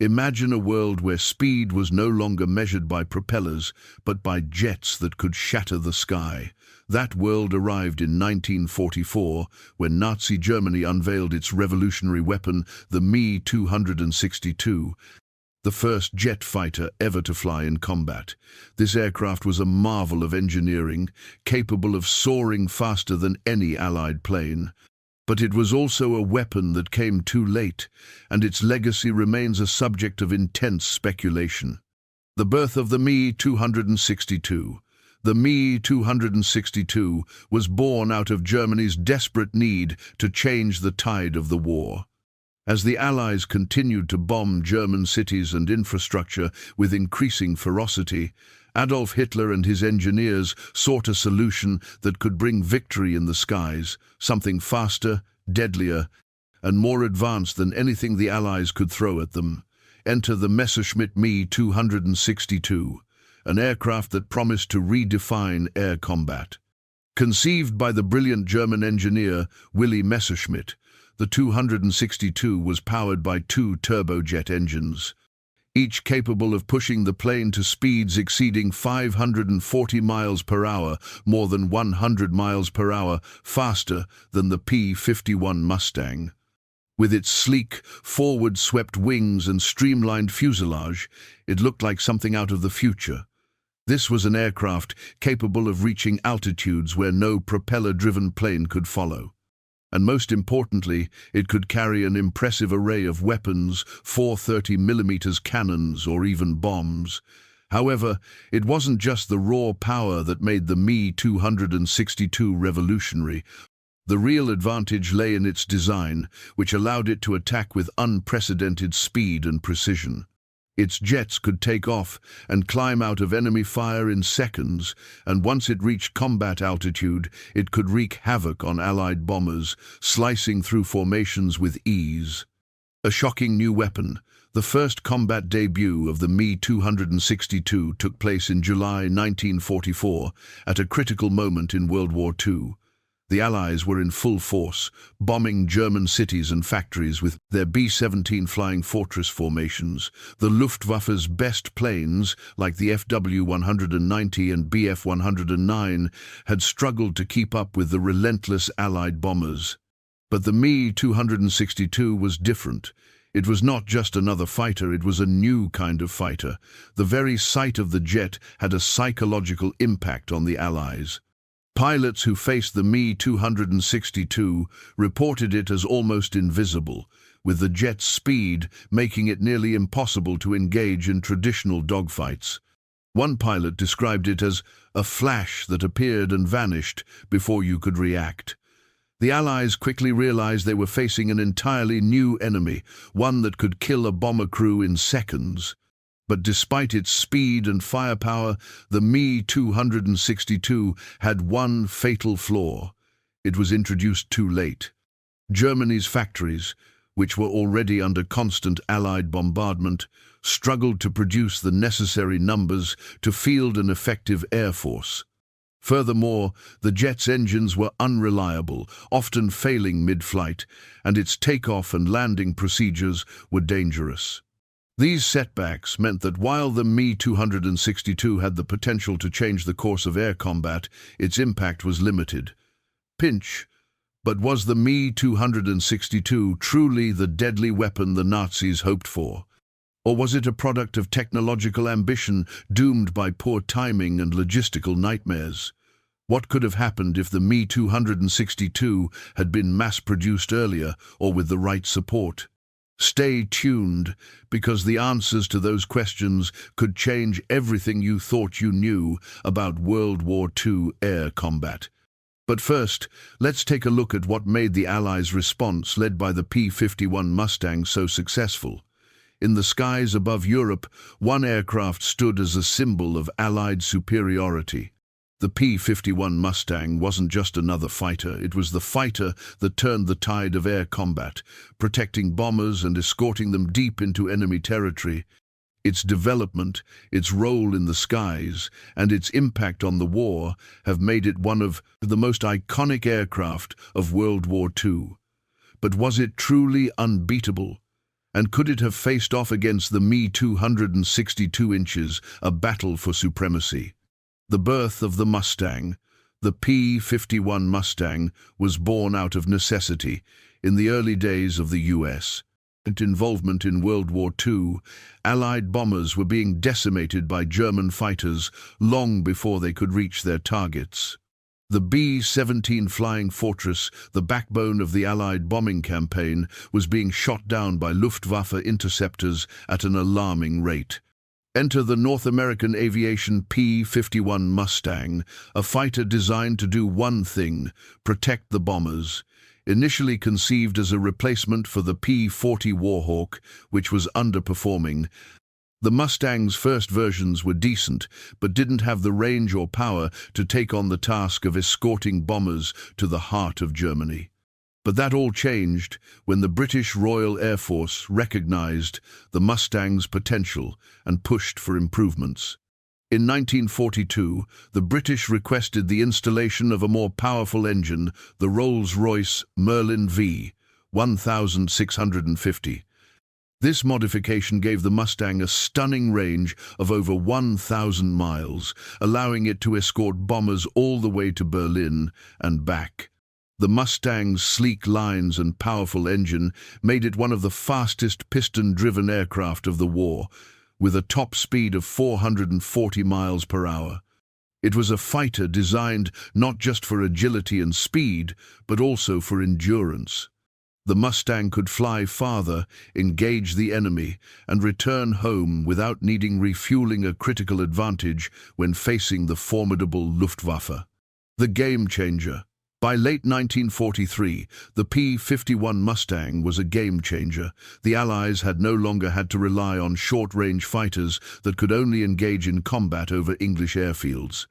Imagine a world where speed was no longer measured by propellers, but by jets that could shatter the sky. That world arrived in 1944, when Nazi Germany unveiled its revolutionary weapon, the Me-262, the first jet fighter ever to fly in combat. This aircraft was a marvel of engineering, capable of soaring faster than any Allied plane. But it was also a weapon that came too late, and its legacy remains a subject of intense speculation. The birth of the Me-262. The Me-262 was born out of Germany's desperate need to change the tide of the war. As the Allies continued to bomb German cities and infrastructure with increasing ferocity, Adolf Hitler and his engineers sought a solution that could bring victory in the skies, something faster, deadlier, and more advanced than anything the Allies could throw at them. Enter the Messerschmitt Me-262, an aircraft that promised to redefine air combat. Conceived by the brilliant German engineer Willy Messerschmitt, the 262 was powered by two turbojet engines, each capable of pushing the plane to speeds exceeding 540 miles per hour, more than 100 miles per hour faster than the P-51 Mustang. With its sleek, forward-swept wings and streamlined fuselage, it looked like something out of the future. This was an aircraft capable of reaching altitudes where no propeller-driven plane could follow. And most importantly, it could carry an impressive array of weapons, 430mm cannons or even bombs. However, it wasn't just the raw power that made the Me-262 revolutionary. The real advantage lay in its design, which allowed it to attack with unprecedented speed and precision. Its jets could take off and climb out of enemy fire in seconds, and once it reached combat altitude, it could wreak havoc on Allied bombers, slicing through formations with ease. A shocking new weapon, the first combat debut of the Me-262 took place in July 1944, at a critical moment in World War II. The Allies were in full force, bombing German cities and factories with their B-17 Flying Fortress formations. The Luftwaffe's best planes, like the FW-190 and Bf-109, had struggled to keep up with the relentless Allied bombers. But the Me-262 was different. It was not just another fighter, it was a new kind of fighter. The very sight of the jet had a psychological impact on the Allies. Pilots who faced the Me-262 reported it as almost invisible, with the jet's speed making it nearly impossible to engage in traditional dogfights. One pilot described it as a flash that appeared and vanished before you could react. The Allies quickly realized they were facing an entirely new enemy, one that could kill a bomber crew in seconds. But despite its speed and firepower, the Me-262 had one fatal flaw. It was introduced too late. Germany's factories, which were already under constant Allied bombardment, struggled to produce the necessary numbers to field an effective air force. Furthermore, the jet's engines were unreliable, often failing mid-flight, and its takeoff and landing procedures were dangerous. These setbacks meant that while the Me-262 had the potential to change the course of air combat, its impact was limited. Pinch, but was the Me-262 truly the deadly weapon the Nazis hoped for? Or was it a product of technological ambition doomed by poor timing and logistical nightmares? What could have happened if the Me-262 had been mass-produced earlier or with the right support? Stay tuned, because the answers to those questions could change everything you thought you knew about World War II air combat. But first, let's take a look at what made the Allies' response, led by the P-51 Mustang, so successful. In the skies above Europe, one aircraft stood as a symbol of Allied superiority. The P-51 Mustang wasn't just another fighter, it was the fighter that turned the tide of air combat, protecting bombers and escorting them deep into enemy territory. Its development, its role in the skies, and its impact on the war have made it one of the most iconic aircraft of World War II. But was it truly unbeatable? And could it have faced off against the Me-262, a battle for supremacy? The birth of the Mustang. The P-51 Mustang was born out of necessity in the early days of the U.S. involvement in World War II. Allied bombers were being decimated by German fighters long before they could reach their targets. The B-17 Flying Fortress, the backbone of the Allied bombing campaign, was being shot down by Luftwaffe interceptors at an alarming rate. Enter the North American aviation P-51 Mustang, a fighter designed to do one thing: protect the bombers. Initially conceived as a replacement for the P-40 Warhawk, which was underperforming, the Mustang's first versions were decent, but didn't have the range or power to take on the task of escorting bombers to the heart of Germany. But that all changed when the British Royal Air Force recognized the Mustang's potential and pushed for improvements. In 1942, the British requested the installation of a more powerful engine, the Rolls-Royce Merlin V 1650. This modification gave the Mustang a stunning range of over 1,000 miles, allowing it to escort bombers all the way to Berlin and back. The Mustang's sleek lines and powerful engine made it one of the fastest piston-driven aircraft of the war, with a top speed of 440 miles per hour. It was a fighter designed not just for agility and speed, but also for endurance. The Mustang could fly farther, engage the enemy, and return home without needing refueling, a critical advantage when facing the formidable Luftwaffe. The game changer. By late 1943, the P-51 Mustang was a game changer. The Allies had no longer had to rely on short-range fighters that could only engage in combat over English airfields.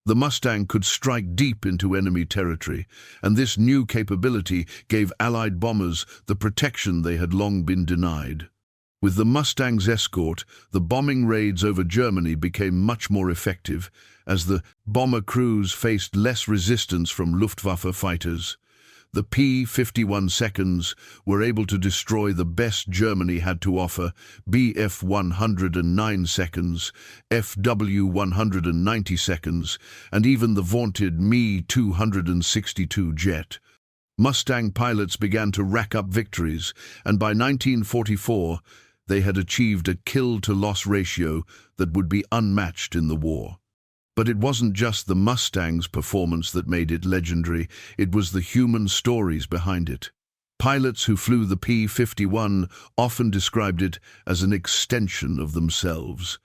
The Mustang could strike deep into enemy territory, and this new capability gave Allied bombers the protection they had long been denied. With the Mustang's escort, the bombing raids over Germany became much more effective, as the bomber crews faced less resistance from Luftwaffe fighters. The P-51 seconds were able to destroy the best Germany had to offer: Bf 109 seconds, FW 190 seconds, and even the vaunted Me-262 jet. Mustang pilots began to rack up victories, and by 1944, they had achieved a kill-to-loss ratio that would be unmatched in the war. But it wasn't just the Mustang's performance that made it legendary, it was the human stories behind it. Pilots who flew the P-51 often described it as an extension of themselves.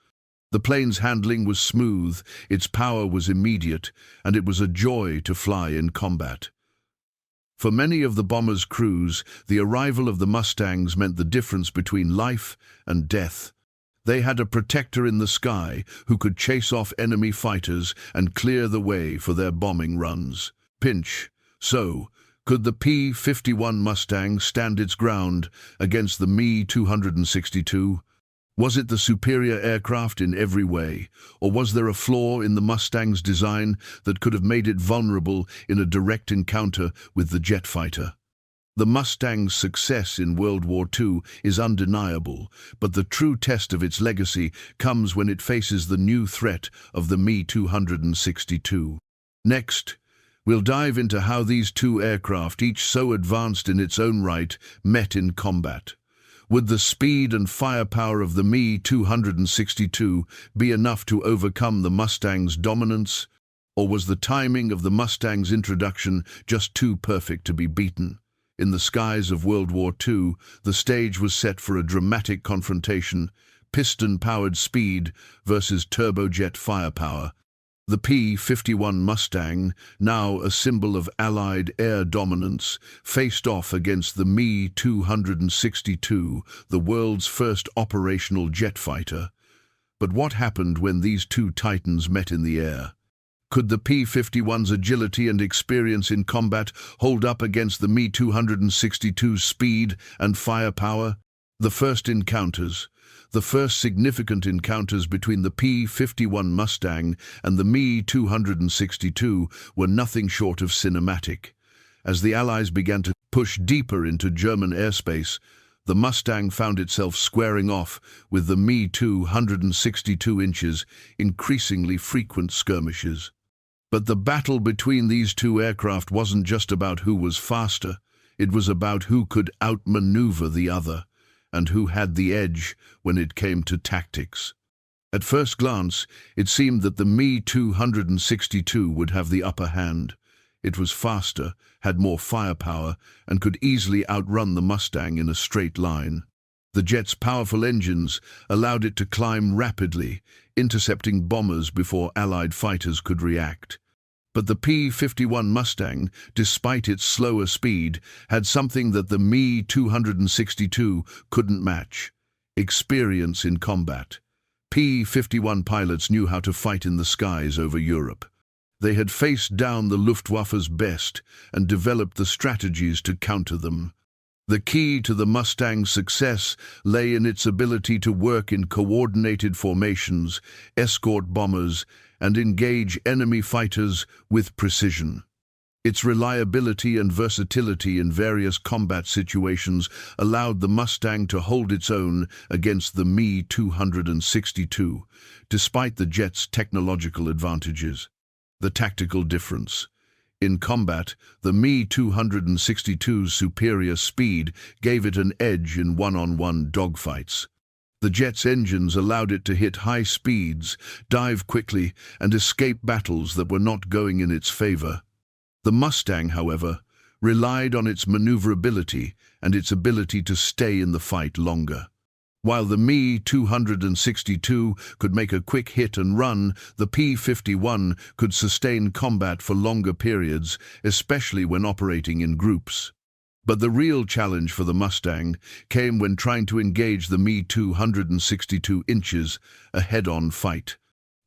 The plane's handling was smooth, its power was immediate, and it was a joy to fly in combat. For many of the bomber's crews, the arrival of the Mustangs meant the difference between life and death. They had a protector in the sky who could chase off enemy fighters and clear the way for their bombing runs. Pinch. So, could the P-51 Mustang stand its ground against the Me-262? Was it the superior aircraft in every way, or was there a flaw in the Mustang's design that could have made it vulnerable in a direct encounter with the jet fighter? The Mustang's success in World War II is undeniable, but the true test of its legacy comes when it faces the new threat of the Me-262. Next, we'll dive into how these two aircraft, each so advanced in its own right, met in combat. Would the speed and firepower of the Me-262 be enough to overcome the Mustang's dominance, or was the timing of the Mustang's introduction just too perfect to be beaten? In the skies of World War II, the stage was set for a dramatic confrontation: piston-powered speed versus turbojet firepower. The P-51 Mustang, now a symbol of Allied air dominance, faced off against the Me-262, the world's first operational jet fighter. But what happened when these two titans met in the air? Could the P-51's agility and experience in combat hold up against the Me-262's speed and firepower? The first significant encounters between the P-51 Mustang and the Me-262 were nothing short of cinematic. As the Allies began to push deeper into German airspace, the Mustang found itself squaring off with the Me-262 increasingly frequent skirmishes. But the battle between these two aircraft wasn't just about who was faster, it was about who could outmaneuver the other, and who had the edge when it came to tactics. At first glance, it seemed that the Me-262 would have the upper hand. It was faster, had more firepower, and could easily outrun the Mustang in a straight line. The jet's powerful engines allowed it to climb rapidly, intercepting bombers before Allied fighters could react. But the P-51 Mustang, despite its slower speed, had something that the Me-262 couldn't match: experience in combat. P-51 pilots knew how to fight in the skies over Europe. They had faced down the Luftwaffe's best and developed the strategies to counter them. The key to the Mustang's success lay in its ability to work in coordinated formations, escort bombers, and engage enemy fighters with precision. Its reliability and versatility in various combat situations allowed the Mustang to hold its own against the Me-262, despite the jet's technological advantages. The tactical difference. In combat, the Me-262's superior speed gave it an edge in one-on-one dogfights. The jet's engines allowed it to hit high speeds, dive quickly, and escape battles that were not going in its favor. The Mustang, however, relied on its maneuverability and its ability to stay in the fight longer. While the Me-262 could make a quick hit and run, the P-51 could sustain combat for longer periods, especially when operating in groups. But the real challenge for the Mustang came when trying to engage the Me-262, a head-on fight.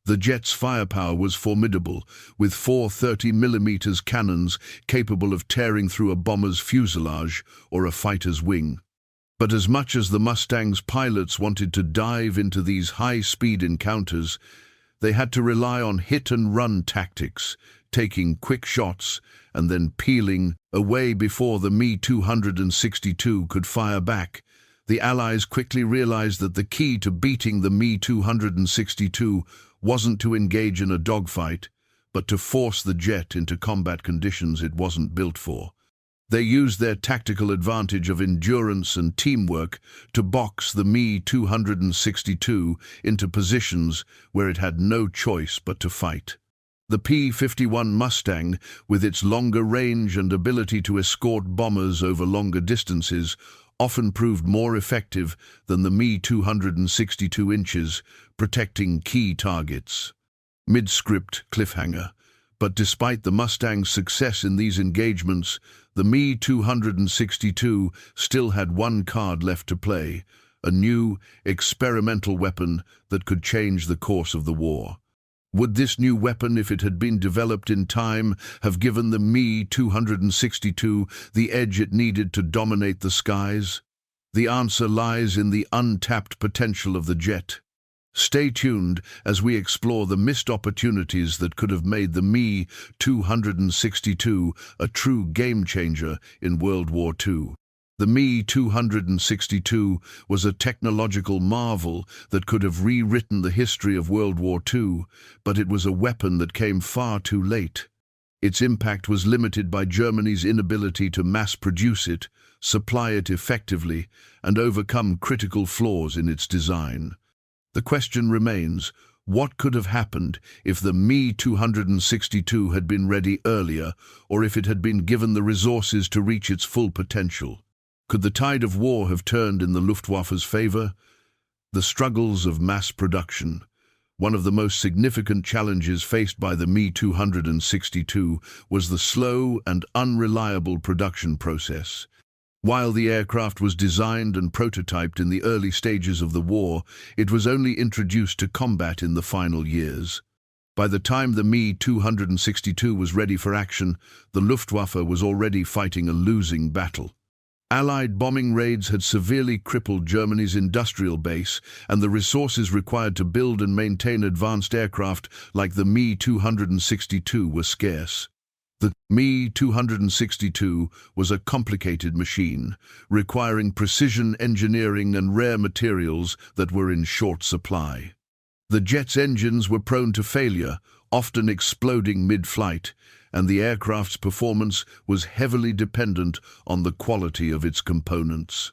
The jet's firepower was formidable, with four 30mm cannons capable of tearing through a bomber's fuselage or a fighter's wing. But as much as the Mustang's pilots wanted to dive into these high-speed encounters, they had to rely on hit-and-run tactics, taking quick shots and then peeling away before the Me-262 could fire back. The Allies quickly realized that the key to beating the Me-262 wasn't to engage in a dogfight, but to force the jet into combat conditions it wasn't built for. They used their tactical advantage of endurance and teamwork to box the Me-262 into positions where it had no choice but to fight. The P-51 Mustang, with its longer range and ability to escort bombers over longer distances, often proved more effective than the Me-262, protecting key targets. Mid-script cliffhanger. But despite the Mustang's success in these engagements, the Me-262 still had one card left to play: a new, experimental weapon that could change the course of the war. Would this new weapon, if it had been developed in time, have given the Me-262 the edge it needed to dominate the skies? The answer lies in the untapped potential of the jet. Stay tuned as we explore the missed opportunities that could have made the Me-262 a true game-changer in World War II. The Me-262 was a technological marvel that could have rewritten the history of World War II, but it was a weapon that came far too late. Its impact was limited by Germany's inability to mass-produce it, supply it effectively, and overcome critical flaws in its design. The question remains, what could have happened if the Me-262 had been ready earlier, or if it had been given the resources to reach its full potential? Could the tide of war have turned in the Luftwaffe's favor? The struggles of mass production. One of the most significant challenges faced by the Me-262 was the slow and unreliable production process. While the aircraft was designed and prototyped in the early stages of the war, it was only introduced to combat in the final years. By the time the Me-262 was ready for action, the Luftwaffe was already fighting a losing battle. Allied bombing raids had severely crippled Germany's industrial base, and the resources required to build and maintain advanced aircraft like the Me-262 were scarce. The Me-262 was a complicated machine, requiring precision engineering and rare materials that were in short supply. The jet's engines were prone to failure, often exploding mid-flight, and the aircraft's performance was heavily dependent on the quality of its components.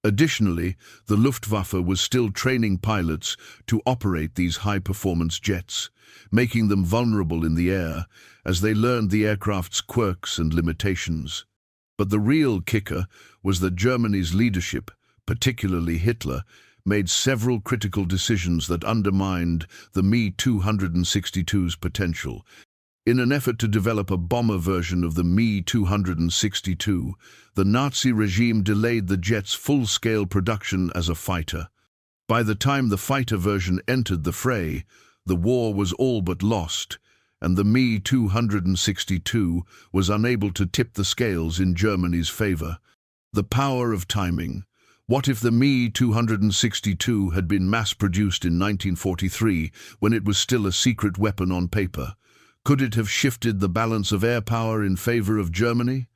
Additionally, the Luftwaffe was still training pilots to operate these high-performance jets, making them vulnerable in the air as they learned the aircraft's quirks and limitations. But the real kicker was that Germany's leadership, particularly Hitler, made several critical decisions that undermined the Me-262's potential. In an effort to develop a bomber version of the Me-262, the Nazi regime delayed the jet's full-scale production as a fighter. By the time the fighter version entered the fray, the war was all but lost, and the Me-262 was unable to tip the scales in Germany's favor. The power of timing. What if the Me-262 had been mass-produced in 1943, when it was still a secret weapon on paper? Could it have shifted the balance of air power in favor of Germany?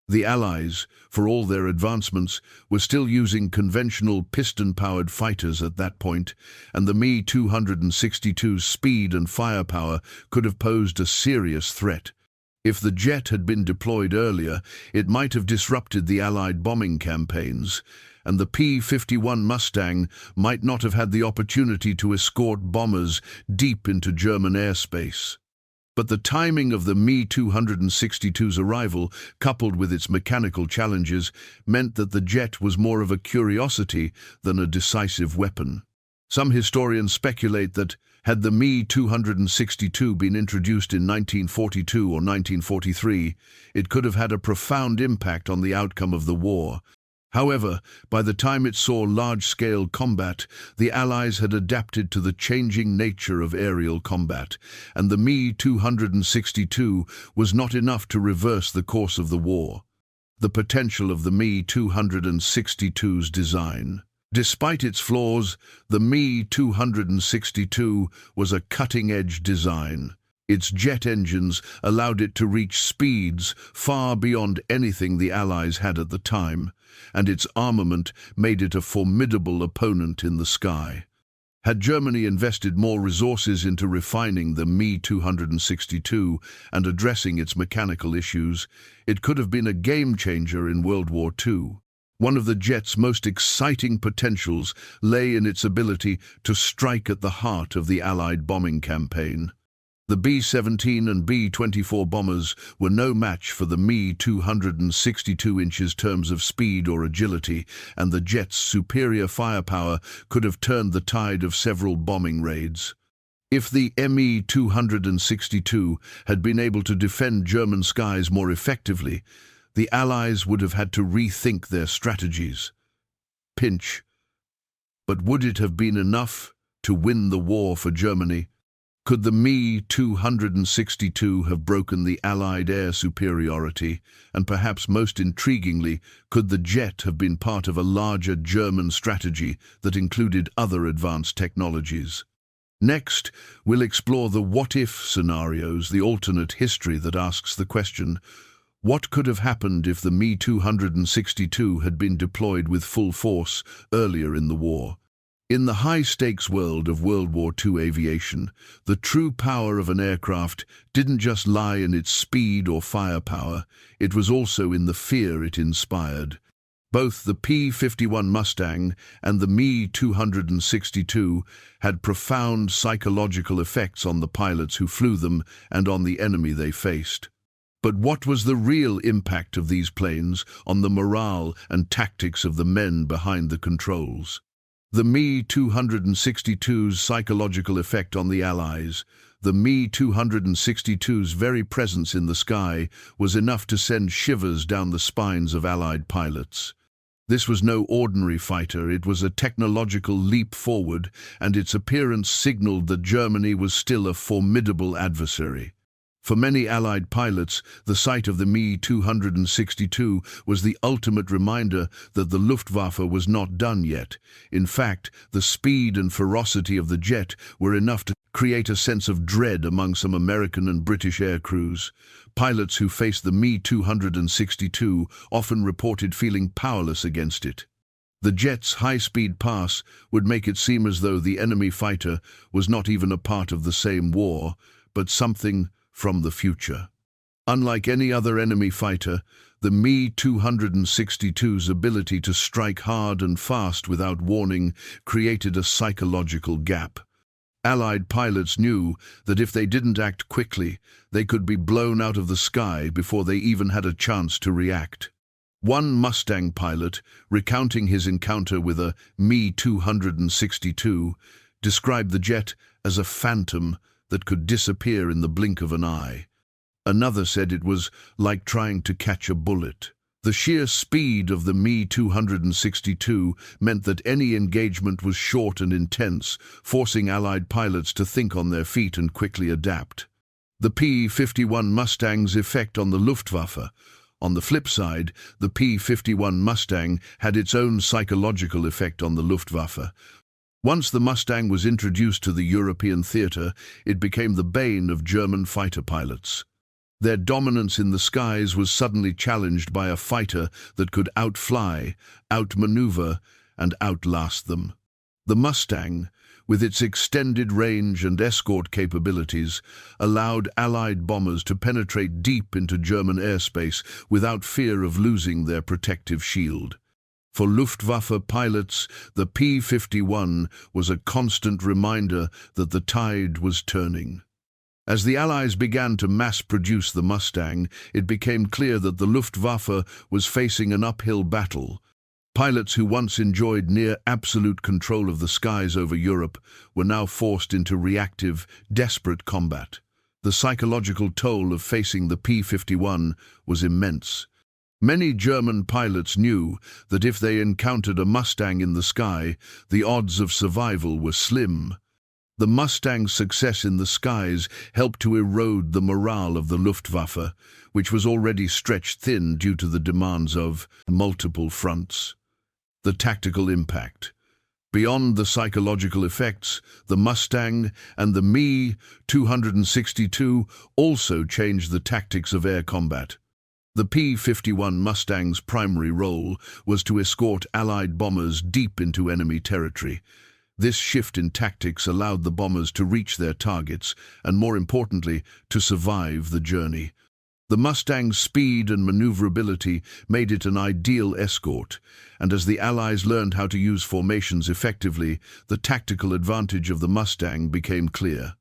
The Allies, for all their advancements, were still using conventional piston-powered fighters at that point, and the Me-262's speed and firepower could have posed a serious threat. If the jet had been deployed earlier, it might have disrupted the Allied bombing campaigns, and the P-51 Mustang might not have had the opportunity to escort bombers deep into German airspace. But the timing of the Me-262's arrival, coupled with its mechanical challenges, meant that the jet was more of a curiosity than a decisive weapon. Some historians speculate that, had the Me-262 been introduced in 1942 or 1943, it could have had a profound impact on the outcome of the war. However, by the time it saw large-scale combat, the Allies had adapted to the changing nature of aerial combat, and the Me-262 was not enough to reverse the course of the war. The potential of the Me-262's design. Despite its flaws, the Me-262 was a cutting-edge design. Its jet engines allowed it to reach speeds far beyond anything the Allies had at the time, and its armament made it a formidable opponent in the sky. Had Germany invested more resources into refining the Me-262 and addressing its mechanical issues, it could have been a game-changer in World War II. One of the jet's most exciting potentials lay in its ability to strike at the heart of the Allied bombing campaign. The B-17 and B-24 bombers were no match for the Me-262 in terms of speed or agility, and the jet's superior firepower could have turned the tide of several bombing raids. If the Me-262 had been able to defend German skies more effectively, the Allies would have had to rethink their strategies. Pinch. But would it have been enough to win the war for Germany? Could the Me-262 have broken the Allied air superiority, and perhaps most intriguingly, could the jet have been part of a larger German strategy that included other advanced technologies? Next, we'll explore the what-if scenarios, the alternate history that asks the question, what could have happened if the Me-262 had been deployed with full force earlier in the war? In the high-stakes world of World War II aviation, the true power of an aircraft didn't just lie in its speed or firepower, it was also in the fear it inspired. Both the P-51 Mustang and the Me-262 had profound psychological effects on the pilots who flew them and on the enemy they faced. But what was the real impact of these planes on the morale and tactics of the men behind the controls? The Me-262's psychological effect on the Allies. The Me-262's very presence in the sky was enough to send shivers down the spines of Allied pilots. This was no ordinary fighter, it was a technological leap forward, and its appearance signaled that Germany was still a formidable adversary. For many Allied pilots, the sight of the Me-262 was the ultimate reminder that the Luftwaffe was not done yet. In fact, the speed and ferocity of the jet were enough to create a sense of dread among some American and British air crews. Pilots who faced the Me-262 often reported feeling powerless against it. The jet's high-speed pass would make it seem as though the enemy fighter was not even a part of the same war, but something from the future. Unlike any other enemy fighter, the Me-262's ability to strike hard and fast without warning created a psychological gap. Allied pilots knew that if they didn't act quickly, they could be blown out of the sky before they even had a chance to react. One Mustang pilot, recounting his encounter with a Me-262, described the jet as a phantom that could disappear in the blink of an eye. Another said it was like trying to catch a bullet. The sheer speed of the Me-262 meant that any engagement was short and intense, forcing Allied pilots to think on their feet and quickly adapt. The P-51 Mustang's effect on the Luftwaffe. On the flip side, the P-51 Mustang had its own psychological effect on the Luftwaffe. Once the Mustang was introduced to the European theater, it became the bane of German fighter pilots. Their dominance in the skies was suddenly challenged by a fighter that could outfly, outmaneuver, and outlast them. The Mustang, with its extended range and escort capabilities, allowed Allied bombers to penetrate deep into German airspace without fear of losing their protective shield. For Luftwaffe pilots, the P-51 was a constant reminder that the tide was turning. As the Allies began to mass-produce the Mustang, it became clear that the Luftwaffe was facing an uphill battle. Pilots who once enjoyed near absolute control of the skies over Europe were now forced into reactive, desperate combat. The psychological toll of facing the P-51 was immense. Many German pilots knew that if they encountered a Mustang in the sky, the odds of survival were slim. The Mustang's success in the skies helped to erode the morale of the Luftwaffe, which was already stretched thin due to the demands of multiple fronts. The tactical impact. Beyond the psychological effects, the Mustang and the Me-262 also changed the tactics of air combat. The P-51 Mustang's primary role was to escort Allied bombers deep into enemy territory. This shift in tactics allowed the bombers to reach their targets and, more importantly, to survive the journey. The Mustang's speed and maneuverability made it an ideal escort, and as the Allies learned how to use formations effectively, the tactical advantage of the Mustang became clear.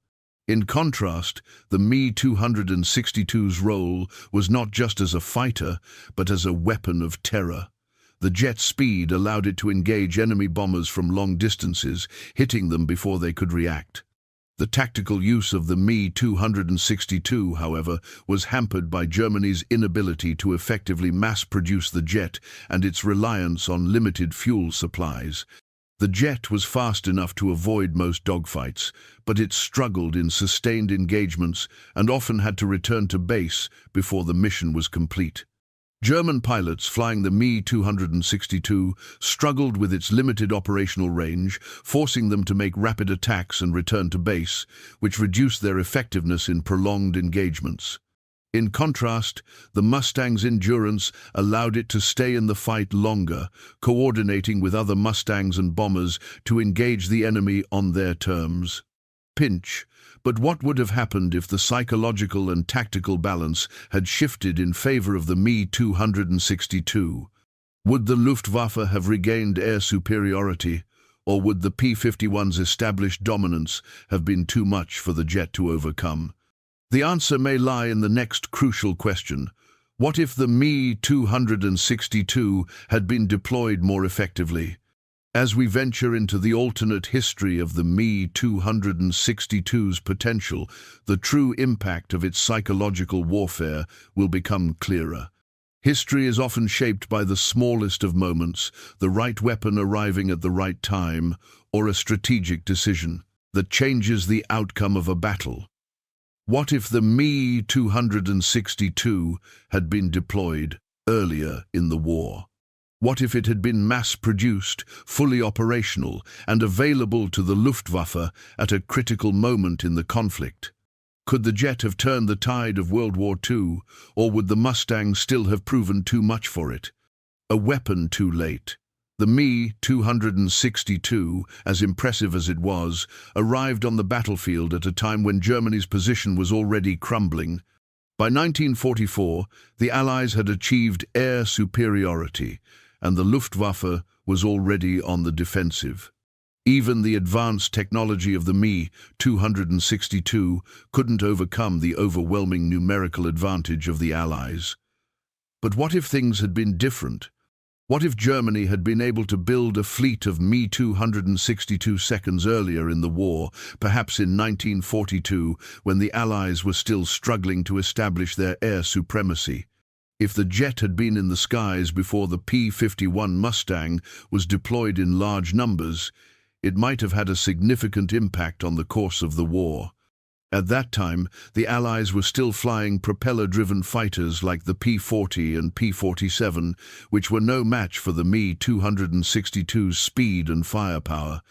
In contrast, the Me-262's role was not just as a fighter, but as a weapon of terror. The jet's speed allowed it to engage enemy bombers from long distances, hitting them before they could react. The tactical use of the Me-262, however, was hampered by Germany's inability to effectively mass-produce the jet and its reliance on limited fuel supplies. The jet was fast enough to avoid most dogfights, but it struggled in sustained engagements and often had to return to base before the mission was complete. German pilots flying the Me-262 struggled with its limited operational range, forcing them to make rapid attacks and return to base, which reduced their effectiveness in prolonged engagements. In contrast, the Mustang's endurance allowed it to stay in the fight longer, coordinating with other Mustangs and bombers to engage the enemy on their terms. Pinch. But what would have happened if the psychological and tactical balance had shifted in favor of the Me-262? Would the Luftwaffe have regained air superiority, or would the P-51's established dominance have been too much for the jet to overcome? The answer may lie in the next crucial question. What if the Me-262 had been deployed more effectively? As we venture into the alternate history of the Me-262's potential, the true impact of its psychological warfare will become clearer. History is often shaped by the smallest of moments, the right weapon arriving at the right time, or a strategic decision that changes the outcome of a battle. What if the Me-262 had been deployed earlier in the war? What if it had been mass-produced, fully operational, and available to the Luftwaffe at a critical moment in the conflict? Could the jet have turned the tide of World War II, or would the Mustang still have proven too much for it? A weapon too late. The Me-262, as impressive as it was, arrived on the battlefield at a time when Germany's position was already crumbling. By 1944, the Allies had achieved air superiority, and the Luftwaffe was already on the defensive. Even the advanced technology of the Me-262 couldn't overcome the overwhelming numerical advantage of the Allies. But what if things had been different? What if Germany had been able to build a fleet of Me-262 seconds earlier in the war, perhaps in 1942, when the Allies were still struggling to establish their air supremacy? If the jet had been in the skies before the P-51 Mustang was deployed in large numbers, it might have had a significant impact on the course of the war. At that time, the Allies were still flying propeller-driven fighters like the P-40 and P-47, which were no match for the Me-262's speed and firepower.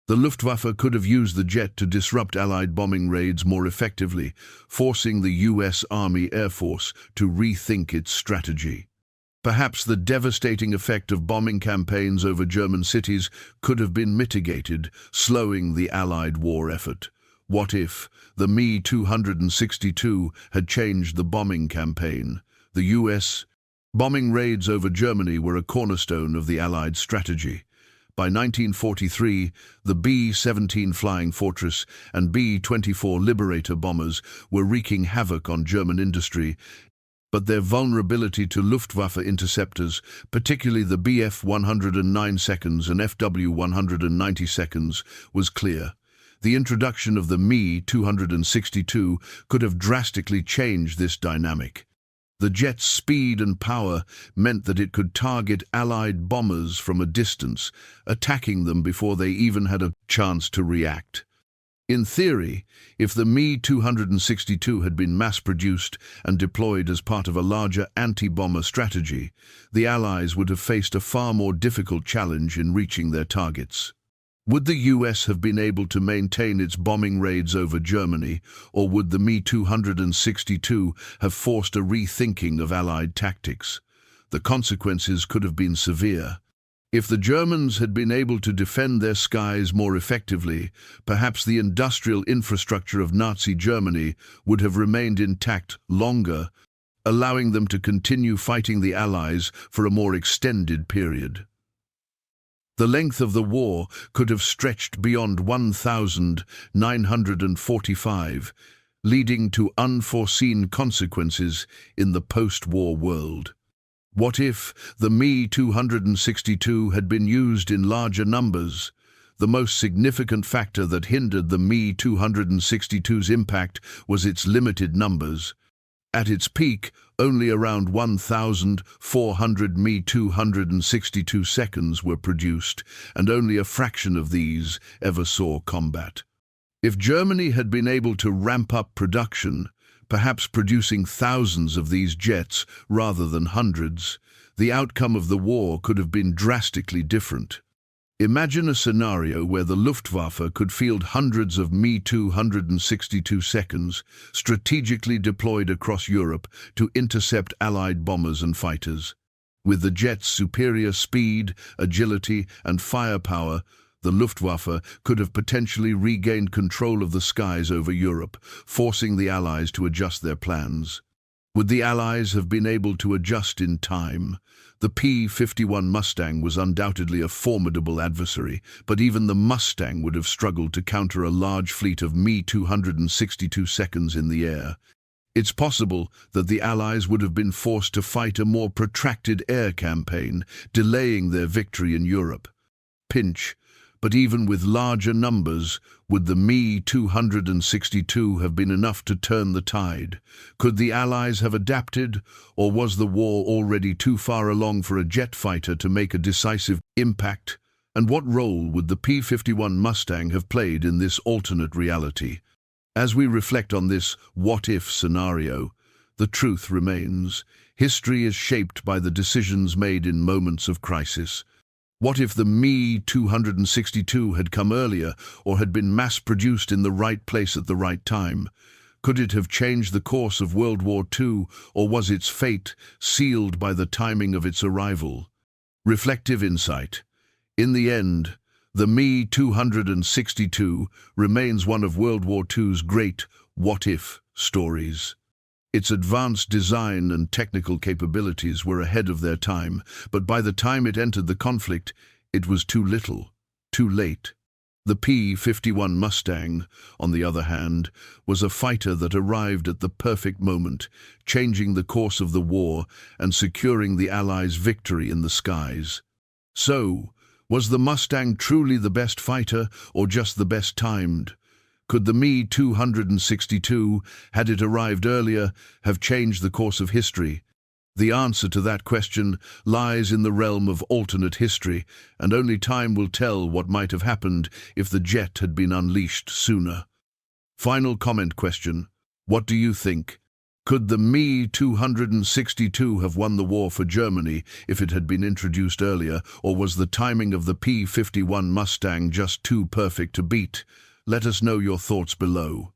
The Luftwaffe could have used the jet to disrupt Allied bombing raids more effectively, forcing the U.S. Army Air Force to rethink its strategy. Perhaps the devastating effect of bombing campaigns over German cities could have been mitigated, slowing the Allied war effort. What if the Me-262 had changed the bombing campaign? The U.S. bombing raids over Germany were a cornerstone of the Allied strategy. By 1943, the B-17 Flying Fortress and B-24 Liberator bombers were wreaking havoc on German industry, but their vulnerability to Luftwaffe interceptors, particularly the Bf-109 seconds and Fw-190 seconds, was clear. The introduction of the Me-262 could have drastically changed this dynamic. The jet's speed and power meant that it could target Allied bombers from a distance, attacking them before they even had a chance to react. In theory, if the Me-262 had been mass-produced and deployed as part of a larger anti-bomber strategy, the Allies would have faced a far more difficult challenge in reaching their targets. Would the US have been able to maintain its bombing raids over Germany, or would the Me-262 have forced a rethinking of Allied tactics? The consequences could have been severe. If the Germans had been able to defend their skies more effectively, perhaps the industrial infrastructure of Nazi Germany would have remained intact longer, allowing them to continue fighting the Allies for a more extended period. The length of the war could have stretched beyond 1945, leading to unforeseen consequences in the post-war world. What if the Me-262 had been used in larger numbers? The most significant factor that hindered the Me-262's impact was its limited numbers. At its peak, only around 1,400 Me-262 seconds were produced, and only a fraction of these ever saw combat. If Germany had been able to ramp up production, perhaps producing thousands of these jets rather than hundreds, the outcome of the war could have been drastically different. Imagine a scenario where the Luftwaffe could field hundreds of Me-262 seconds, strategically deployed across Europe to intercept Allied bombers and fighters. With the jet's superior speed, agility, and firepower, the Luftwaffe could have potentially regained control of the skies over Europe, forcing the Allies to adjust their plans. Would the Allies have been able to adjust in time? The P-51 Mustang was undoubtedly a formidable adversary, but even the Mustang would have struggled to counter a large fleet of Me-262 seconds in the air. It's possible that the Allies would have been forced to fight a more protracted air campaign, delaying their victory in Europe. Pinch. But even with larger numbers, would the Me-262 have been enough to turn the tide? Could the Allies have adapted, or was the war already too far along for a jet fighter to make a decisive impact? And what role would the P-51 Mustang have played in this alternate reality? As we reflect on this what-if scenario, the truth remains. History is shaped by the decisions made in moments of crisis. What if the Me-262 had come earlier or had been mass-produced in the right place at the right time? Could it have changed the course of World War II, or was its fate sealed by the timing of its arrival? Reflective insight. In the end, the Me-262 remains one of World War II's great what-if stories. Its advanced design and technical capabilities were ahead of their time, but by the time it entered the conflict, it was too little, too late. The P-51 Mustang, on the other hand, was a fighter that arrived at the perfect moment, changing the course of the war and securing the Allies' victory in the skies. So, was the Mustang truly the best fighter or just the best timed? Could the Me-262, had it arrived earlier, have changed the course of history? The answer to that question lies in the realm of alternate history, and only time will tell what might have happened if the jet had been unleashed sooner. Final comment question. What do you think? Could the Me-262 have won the war for Germany if it had been introduced earlier, or was the timing of the P-51 Mustang just too perfect to beat? Let us know your thoughts below.